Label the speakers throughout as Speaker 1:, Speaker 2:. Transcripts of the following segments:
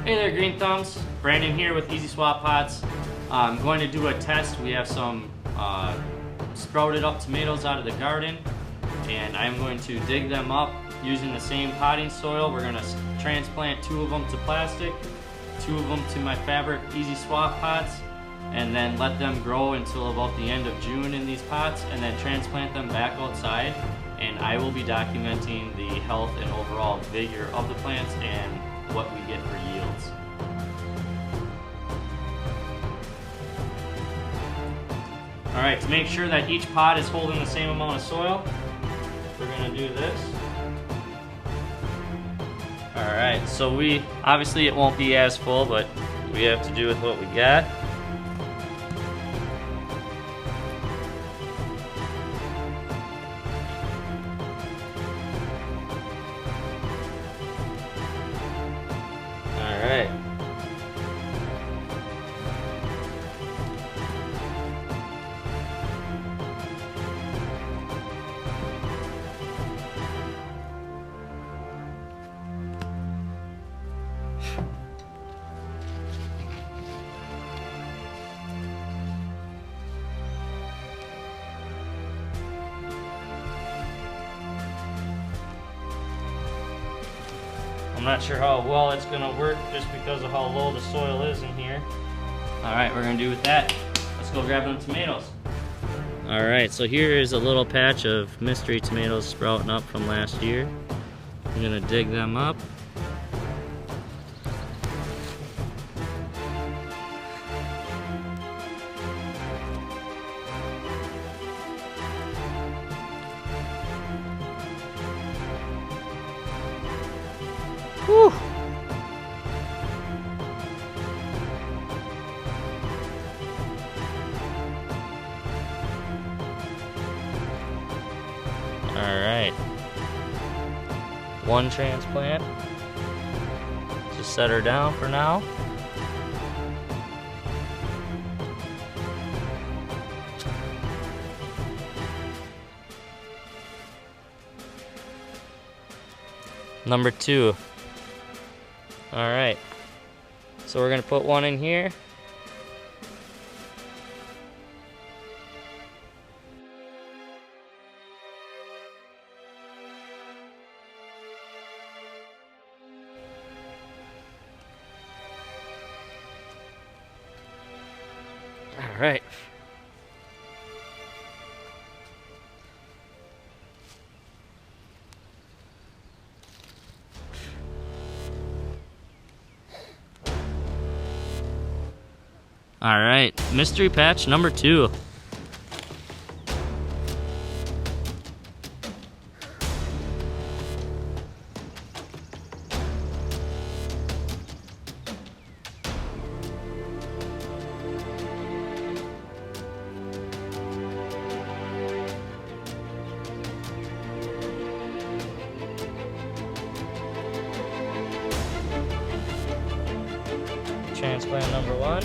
Speaker 1: Hey there, Green Thumbs. Brandon here with Easy Swap Pots. I'm going to do a test. We have some sprouted up tomatoes out of the garden, and I'm going to dig them up using the same potting soil. We're going to transplant 2 of them to plastic, 2 of them to my fabric Easy Swap Pots, and then let them grow until about the end of June in these pots, and then transplant them back outside. And I will be documenting the health and overall vigor of the plants and what we get for yields. Alright, to make sure that each pot is holding the same amount of soil, we're going to do this. Alright, so obviously it won't be as full, but we have to do with what we got. Alright. I'm not sure how well it's going to work just because of how low the soil is in here. Alright, we're going to do with that. Let's go grab them tomatoes. Alright, so here is a little patch of mystery tomatoes sprouting up from last year. I'm going to dig them up. Whew. Alright. 1 transplant. Just set her down for now. Number 2. Alright, so we're going to put 1 in here. Alright. Alright, mystery patch number 2. Transplant number 1.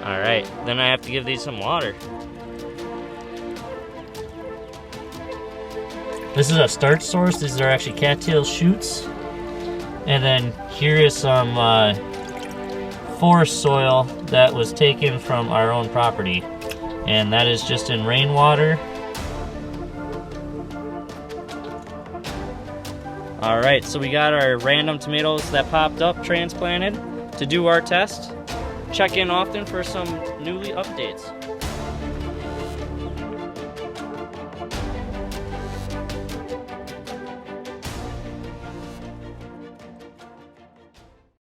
Speaker 1: Alright, then I have to give these some water. This is a starch source. These are actually cattail shoots. And then here is some forest soil that was taken from our own property. And that is just in rainwater. Alright, so we got our random tomatoes that popped up transplanted to do our test. Check in often for some newly updates.